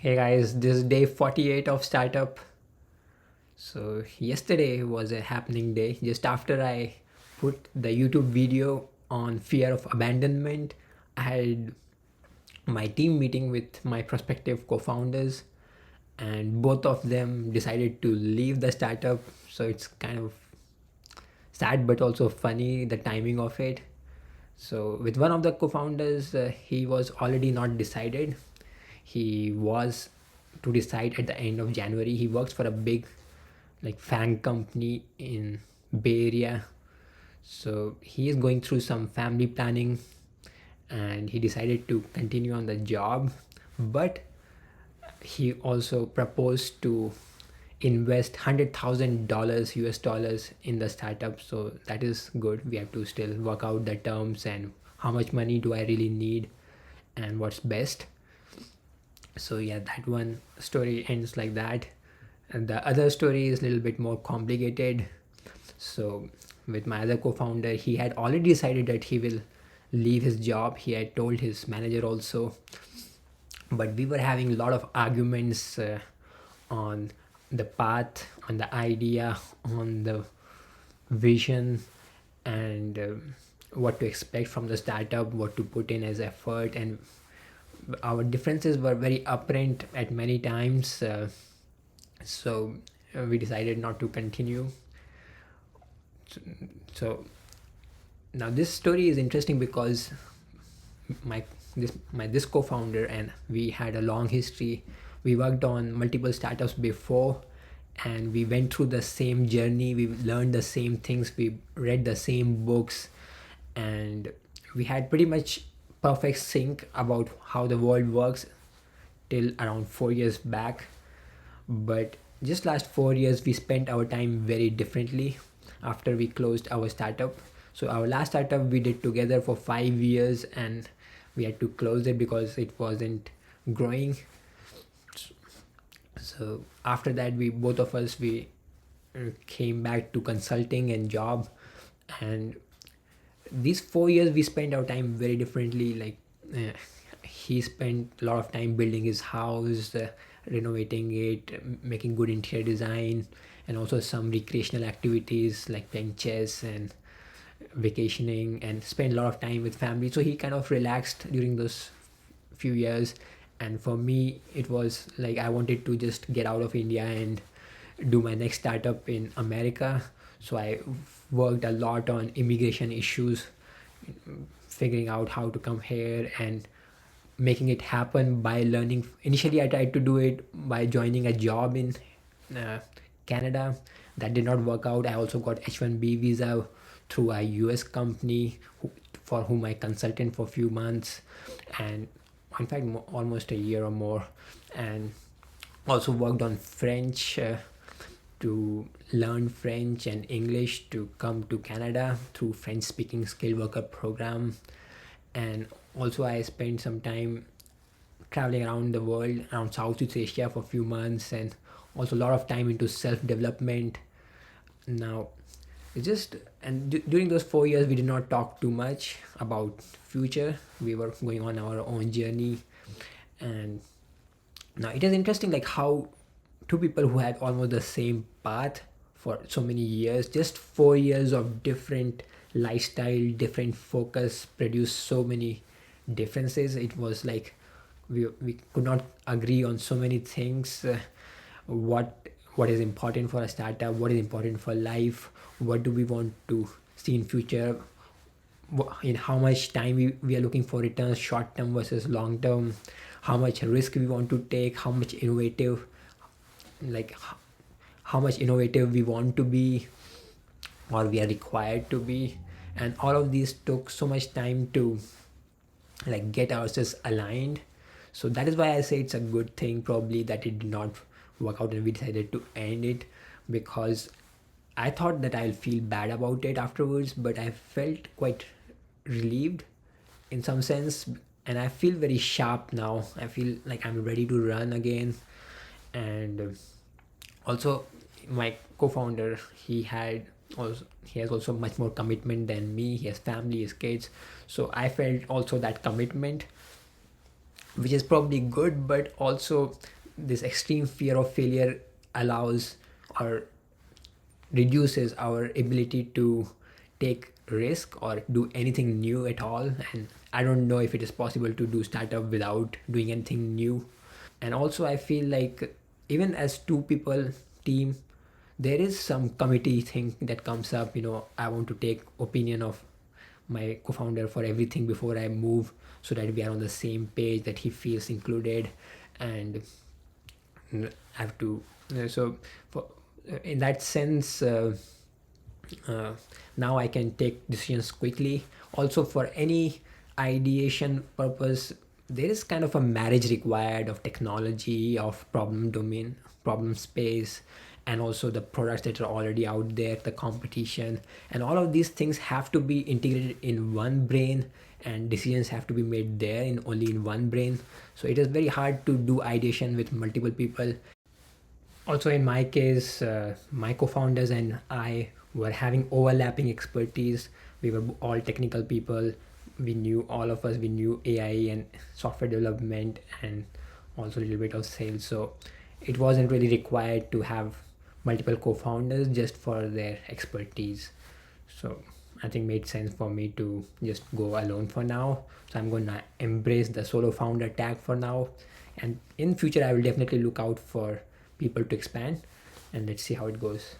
Hey guys, this is day 48 of startup. So, yesterday was a happening day. Just after I put the YouTube video on fear of abandonment, I had my team meeting with my prospective co founders, and both of them decided to leave the startup. So, it's kind of sad but also funny the timing of it. So, with one of the co founders, he was already not decided. He was to decide at the end of January. He works for a big like fan company in Bay Area. So he is going through some family planning and he decided to continue on the job. But he also proposed to invest $100,000 US dollars in the startup. So that is good. We have to still work out the terms and how much money do I really need and what's best. So yeah, that one story ends like that, and the other story is a little bit more complicated. So with my other co-founder, he had already decided that he will leave his job. He had told his manager also, but we were having a lot of arguments on the path, on the idea, on the vision, and what to expect from the startup, what to put in as effort, and our differences were very apparent at many times. So we decided not to continue. So now this story is interesting because this co-founder and we had a long history. We worked on multiple startups before, and we went through the same journey. We learned the same things. We read the same books, and we had pretty much perfect sync about how the world works till around 4 years back. But just last 4 years we spent our time very differently after we closed our startup. So our last startup we did together for 5 years, and we had to close it because it wasn't growing. So after that, we both of us we came back to consulting and job. And these 4 years we spent our time very differently. Like he spent a lot of time building his house, renovating it, making good interior design, and also some recreational activities like playing chess and vacationing, and spent a lot of time with family. So he kind of relaxed during those few years. And for me, it was like I wanted to just get out of India and do my next startup in America. So I worked a lot on immigration issues, figuring out how to come here and making it happen by learning. Initially I tried to do it by joining a job in uh, Canada. That did not work out. I also got H1B visa through a US company for whom I consulted for a few months, and in fact almost a year or more. And also worked on French, to learn French and English to come to Canada through French speaking skilled worker program. And also I spent some time traveling around the world, around Southeast Asia for a few months, and also a lot of time into self development. Now it's just, and during those 4 years we did not talk too much about future. We were going on our own journey. And now it is interesting like how two people who had almost the same path for so many years, just 4 years of different lifestyle, different focus, produced so many differences. It was like we could not agree on so many things. What is important for a startup, what is important for life, what do we want to see in future, in how much time we are looking for returns, short term versus long term, how much risk we want to take, how much innovative, like how much innovative we want to be or we are required to be. And all of these took so much time to like get ourselves aligned. So that is why I say it's a good thing probably that it did not work out and we decided to end it, because I thought that I'll feel bad about it afterwards, but I felt quite relieved in some sense. And I feel very sharp now. I feel like I'm ready to run again. And also my co-founder, he has also much more commitment than me. He has family, his kids. So I felt also that commitment. which is probably good, but also this extreme fear of failure allows or reduces our ability to take risk or do anything new at all. And I don't know if it is possible to do startup without doing anything new. And also I feel like even as two people team, there is some committee thing that comes up. I want to take opinion of my co-founder for everything before I move, so that we are on the same page, that he feels included. And I have to so for in that sense, uh, now I can take decisions quickly. Also, for any ideation purpose, there is kind of a marriage required of technology, of problem domain, problem space, and also the products that are already out there, the competition, and all of these things have to be integrated in one brain, and decisions have to be made there in only in one brain. So it is very hard to do ideation with multiple people. Also, in my case, my co-founders and I were having overlapping expertise. We were all technical people. We knew, all of us, we knew AI and software development, and also a little bit of sales. So it wasn't really required to have multiple co-founders just for their expertise. So I think made sense for me to just go alone for now. So I'm going to embrace the solo founder tag for now, and in future I will definitely look out for people to expand, and let's see how it goes.